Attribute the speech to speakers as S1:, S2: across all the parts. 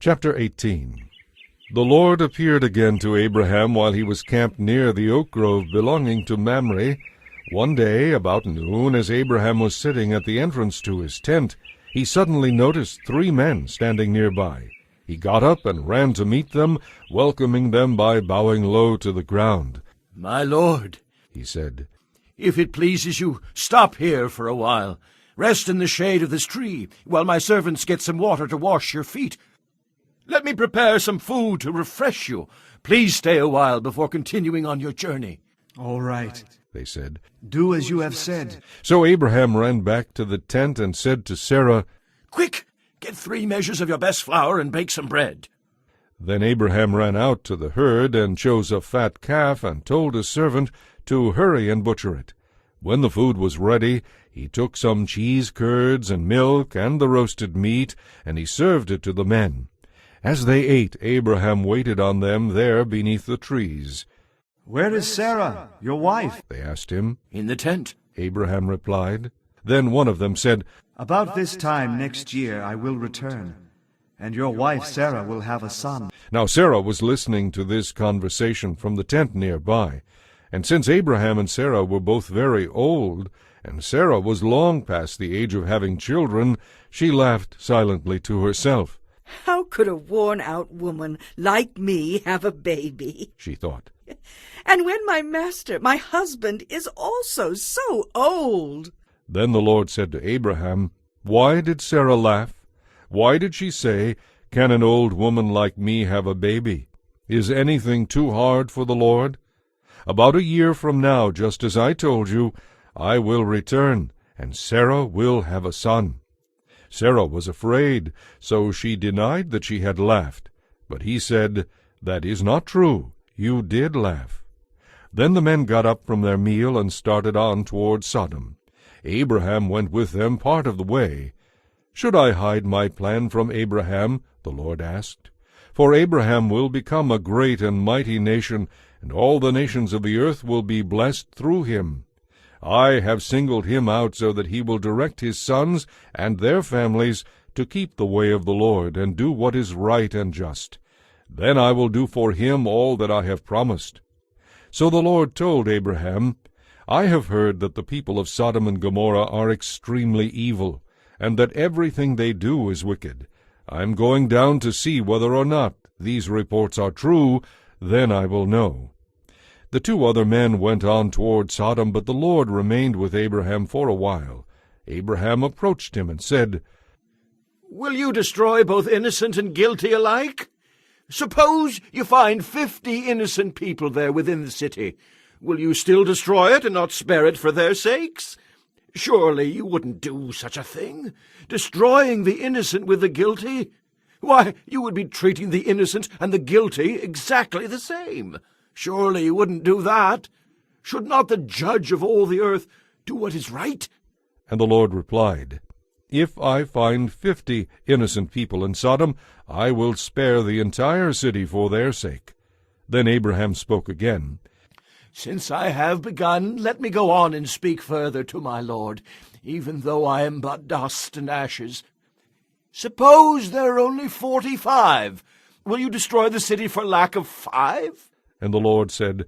S1: Chapter 18. The Lord appeared again to Abraham while he was camped near the oak grove belonging to Mamre. One day, about noon, as Abraham was sitting at the entrance to his tent, he suddenly noticed 3 men standing nearby. He got up and ran to meet them, welcoming them by bowing low to the ground.
S2: "My lord," he said, "if it pleases you, stop here for a while. Rest in the shade of this tree, while my servants get some water to wash your feet. Let me prepare some food to refresh you. Please stay a while before continuing on your journey."
S3: "All right,"
S1: they said.
S3: "Do as you have said."
S1: So Abraham ran back to the tent and said to Sarah,
S2: "Quick, get 3 measures of your best flour and bake some bread."
S1: Then Abraham ran out to the herd and chose a fat calf and told his servant to hurry and butcher it. When the food was ready, he took some cheese curds and milk and the roasted meat, and he served it to the men. As they ate, Abraham waited on them there beneath the trees.
S3: "Where is Sarah, your wife?"
S1: they asked him.
S2: "In the tent,"
S1: Abraham replied. Then one of them said,
S3: "About this time next year I will return, and your wife Sarah will have a son."
S1: Now Sarah was listening to this conversation from the tent nearby. And since Abraham and Sarah were both very old, and Sarah was long past the age of having children, she laughed silently to herself.
S4: "How could a worn-out woman like me have a baby?"
S1: she thought.
S4: "And when my master, my husband, is also so old."
S1: Then the Lord said to Abraham, "Why did Sarah laugh? Why did she say, 'Can an old woman like me have a baby?' Is anything too hard for the Lord? About a year from now, just as I told you, I will return, and Sarah will have a son." Sarah was afraid, so she denied that she had laughed. But he said, "That is not true. You did laugh." Then the men got up from their meal and started on toward Sodom. Abraham went with them part of the way. "Should I hide my plan from Abraham?" the Lord asked. "For Abraham will become a great and mighty nation, and all the nations of the earth will be blessed through him. I have singled him out so that he will direct his sons and their families to keep the way of the Lord and do what is right and just. Then I will do for him all that I have promised." So the Lord told Abraham, "I have heard that the people of Sodom and Gomorrah are extremely evil, and that everything they do is wicked. I am going down to see whether or not these reports are true. Then I will know." The 2 other men went on toward Sodom, but the Lord remained with Abraham for a while. Abraham approached him and said,
S2: "Will you destroy both innocent and guilty alike? Suppose you find 50 innocent people there within the city. Will you still destroy it and not spare it for their sakes? Surely you wouldn't do such a thing, destroying the innocent with the guilty. Why, you would be treating the innocent and the guilty exactly the same. Surely you wouldn't do that. Should not the judge of all the earth do what is right?"
S1: And the Lord replied, "If I find 50 innocent people in Sodom, I will spare the entire city for their sake." Then Abraham spoke again.
S2: "Since I have begun, let me go on and speak further to my Lord, even though I am but dust and ashes. Suppose there are only 45. Will you destroy the city for lack of 5?
S1: And the Lord said,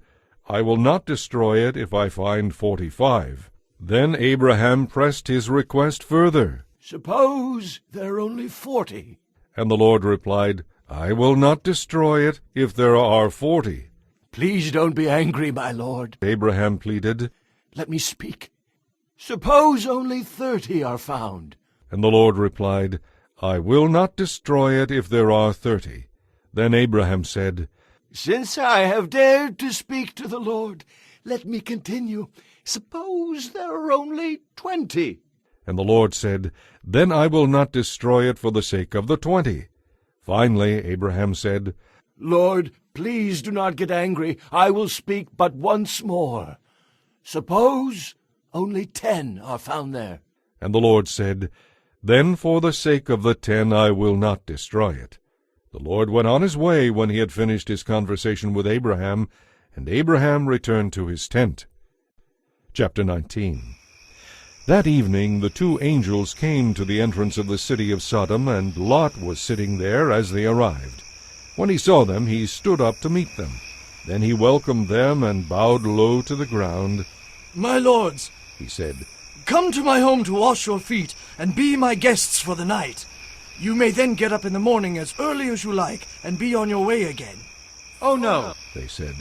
S1: "I will not destroy it if I find 45. Then Abraham pressed his request further.
S2: "Suppose there are only 40.
S1: And the Lord replied, "I will not destroy it if there are 40.
S2: "Please don't be angry, my lord,"
S1: Abraham pleaded.
S2: "Let me speak. Suppose only 30 are found."
S1: And the Lord replied, "I will not destroy it if there are 30. Then Abraham said,
S2: "Since I have dared to speak to the Lord, let me continue. Suppose there are only 20.
S1: And the Lord said, "Then I will not destroy it for the sake of the 20. Finally Abraham said,
S2: "Lord, please do not get angry. I will speak but once more. Suppose only 10 are found there."
S1: And the Lord said, "Then for the sake of the 10 I will not destroy it." The Lord went on his way when he had finished his conversation with Abraham, and Abraham returned to his tent. Chapter 19. That evening the two angels came to the entrance of the city of Sodom, and Lot was sitting there as they arrived. When he saw them, he stood up to meet them. Then he welcomed them and bowed low to the ground.
S5: "My lords,"
S1: He said,
S5: "come to my home to wash your feet and be my guests for the night. You may then get up in the morning as early as you like and be on your way again."
S2: Oh, no.
S1: they said.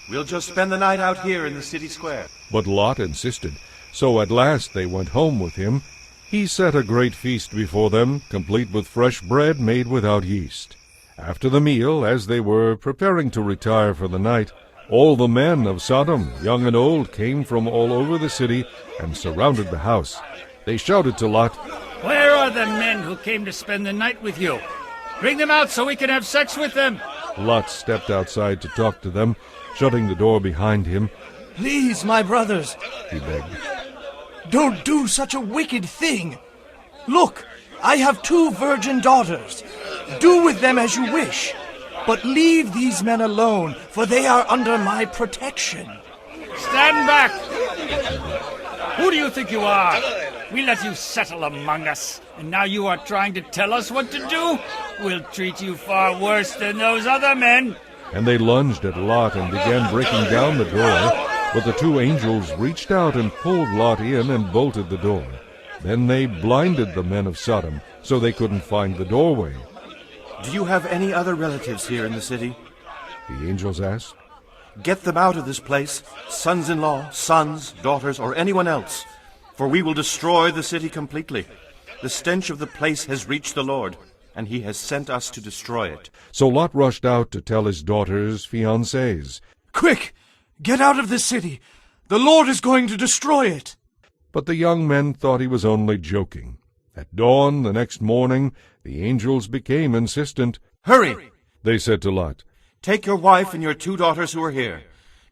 S2: We'll just spend the night out here in the city square.
S1: But Lot insisted. So at last they went home with him. He set a great feast before them, complete with fresh bread made without yeast. After the meal, as they were preparing to retire for the night, all the men of Sodom, young and old, came from all over the city and surrounded the house. They shouted to Lot,
S6: "Where are the men who came to spend the night with you? Bring them out so we can have sex with them."
S1: Lot stepped outside to talk to them, shutting the door behind him.
S5: "Please, my brothers,
S1: He begged.
S5: don't do such a wicked thing. Look, I have 2 virgin daughters. Do with them as you wish. But leave these men alone, for they are under my protection."
S6: Stand back! Who do you think you are? We let you settle among us, and now you are trying to tell us what to do? We'll treat you far worse than those other men.
S1: And they lunged at Lot and began breaking down the door. But the two angels reached out and pulled Lot in and bolted the door. Then they blinded the men of Sodom, so they couldn't find the doorway.
S2: Do you have any other relatives here in the city?
S1: The angels asked.
S2: Get them out of this place, sons-in-law, sons, daughters, or anyone else, for we will destroy the city completely. The stench of the place has reached the Lord, and he has sent us to destroy it.
S1: So Lot rushed out to tell his daughters' fiancés.
S5: "Quick, get out of this city. The Lord is going to destroy it."
S1: But the young men thought he was only joking. At dawn the next morning, the angels became insistent.
S2: Hurry!
S1: They said to Lot,
S2: Take your wife and your 2 daughters who are here.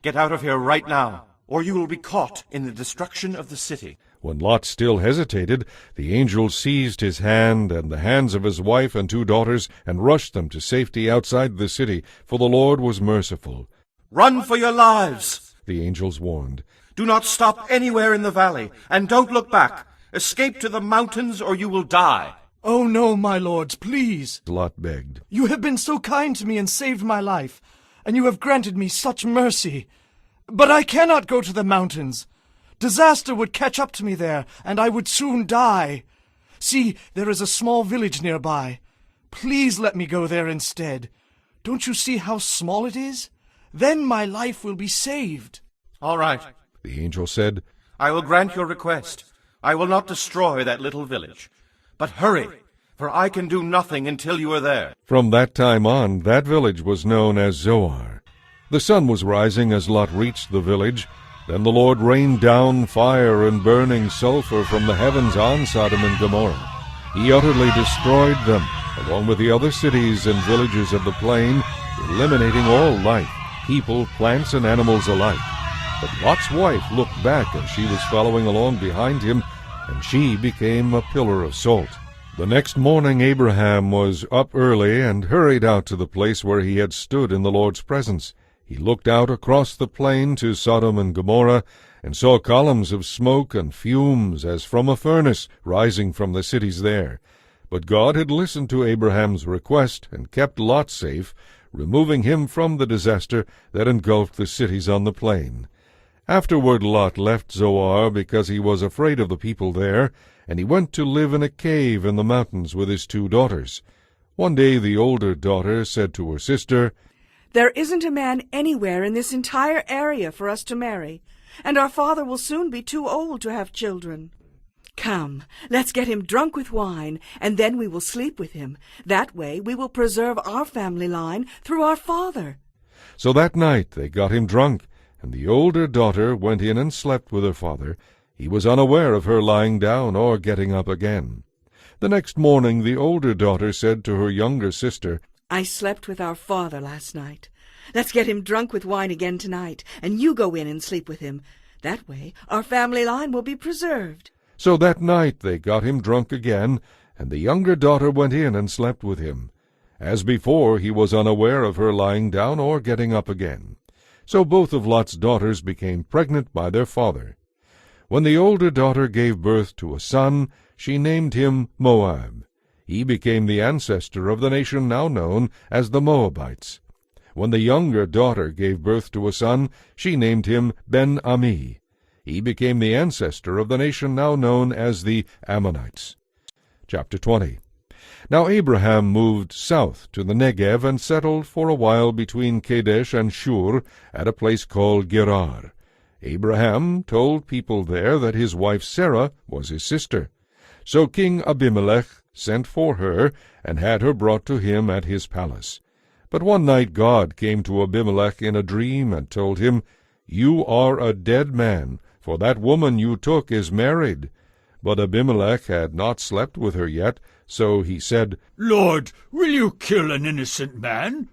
S2: Get out of here right now, or you will be caught in the destruction of the city.
S1: When Lot still hesitated, the angels seized his hand and the hands of his wife and 2 daughters and rushed them to safety outside the city, for the Lord was merciful.
S2: Run for your lives,
S1: The angels warned.
S2: Do not stop anywhere in the valley, and don't look back. Escape to the mountains, or you will die.
S5: "Oh no, my lords, please.
S1: Lot begged.
S5: You have been so kind to me and saved my life, and you have granted me such mercy. But I cannot go to the mountains. Disaster would catch up to me there, and I would soon die. See, there is a small village nearby. Please let me go there instead. Don't you see how small it is? Then my life will be saved."
S2: All right,
S1: The angel said,
S2: I will grant your request. I will not destroy that little village. But hurry, for I can do nothing until you are there.
S1: From that time on, that village was known as Zoar. The sun was rising as Lot reached the village. Then the Lord rained down fire and burning sulfur from the heavens on Sodom and Gomorrah. He utterly destroyed them, along with the other cities and villages of the plain, eliminating all life, people, plants, and animals alike. But Lot's wife looked back as she was following along behind him, and she became a pillar of salt. The next morning Abraham was up early and hurried out to the place where he had stood in the Lord's presence. He looked out across the plain to Sodom and Gomorrah, and saw columns of smoke and fumes as from a furnace rising from the cities there. But God had listened to Abraham's request and kept Lot safe, removing him from the disaster that engulfed the cities on the plain. Afterward Lot left Zoar because he was afraid of the people there, and he went to live in a cave in the mountains with his 2 daughters. One day the older daughter said to her sister,
S4: There isn't a man anywhere in this entire area for us to marry, and our father will soon be too old to have children. Come, let's get him drunk with wine, and then we will sleep with him. That way we will preserve our family line through our father.
S1: So that night they got him drunk, and the older daughter went in and slept with her father. He was unaware of her lying down or getting up again. The next morning the older daughter said to her younger sister,
S4: I slept with our father last night. Let's get him drunk with wine again tonight, and you go in and sleep with him. That way our family line will be preserved.
S1: So that night they got him drunk again, and the younger daughter went in and slept with him. As before, he was unaware of her lying down or getting up again. So both of Lot's daughters became pregnant by their father. When the older daughter gave birth to a son, she named him Moab. He became the ancestor of the nation now known as the Moabites. When the younger daughter gave birth to a son, she named him Ben-Ami. He became the ancestor of the nation now known as the Ammonites. Chapter 20. Now Abraham moved south to the Negev and settled for a while between Kadesh and Shur at a place called Gerar. Abraham told people there that his wife Sarah was his sister. So King Abimelech sent for her, and had her brought to him at his palace. But one night God came to Abimelech in a dream, and told him, "You are a dead man, for that woman you took is married." But Abimelech had not slept with her yet, so he said,
S6: Lord, will you kill an innocent man?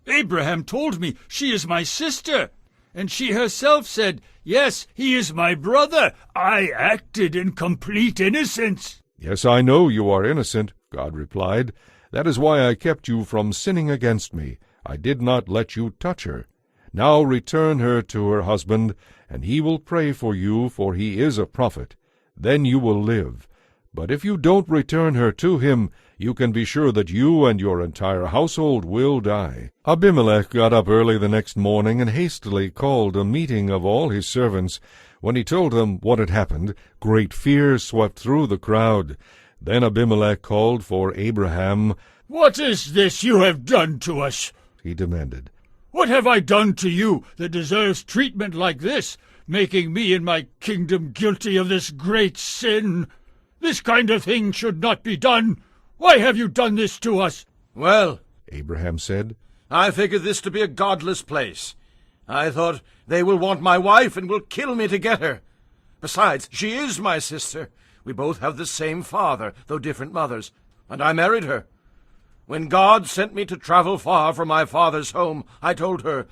S6: Abraham told me she is my sister, and she herself said, Yes, he is my brother. I acted in complete innocence.
S1: "Yes, I know you are innocent," God replied. "That is why I kept you from sinning against me. I did not let you touch her. Now return her to her husband, and he will pray for you, for he is a prophet. Then you will live. But if you don't return her to him, you can be sure that you and your entire household will die." Abimelech got up early the next morning and hastily called a meeting of all his servants. When he told them what had happened, great fear swept through the crowd. Then Abimelech called for Abraham.
S6: What is this you have done to us?
S1: He demanded.
S6: What have I done to you that deserves treatment like this, making me and my kingdom guilty of this great sin? This kind of thing should not be done. Why have you done this to us?
S2: Well,
S1: Abraham said,
S2: I figured this to be a godless place. I thought, they will want my wife and will kill me to get her. Besides, she is my sister. We both have the same father, though different mothers, and I married her. When God sent me to travel far from my father's home, I told her,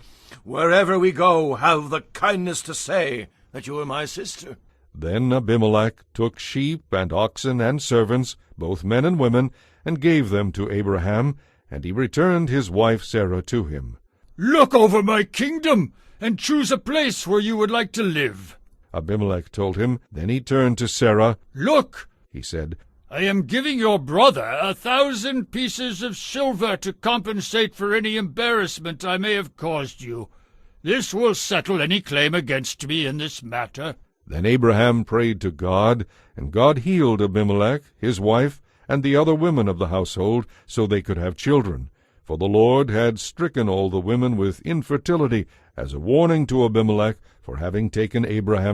S2: Wherever we go, have the kindness to say that you are my sister.
S1: Then Abimelech took sheep and oxen and servants, both men and women, and gave them to Abraham, and he returned his wife Sarah to him.
S6: Look over my kingdom, and choose a place where you would like to live.
S1: Abimelech told him. Then he turned to Sarah.
S6: Look,
S1: He said,
S6: I am giving your brother 1,000 pieces of silver to compensate for any embarrassment I may have caused you. This will settle any claim against me in this matter.
S1: Then Abraham prayed to God, and God healed Abimelech, his wife, and the other women of the household, so they could have children. For the Lord had stricken all the women with infertility, as a warning to Abimelech for having taken Abraham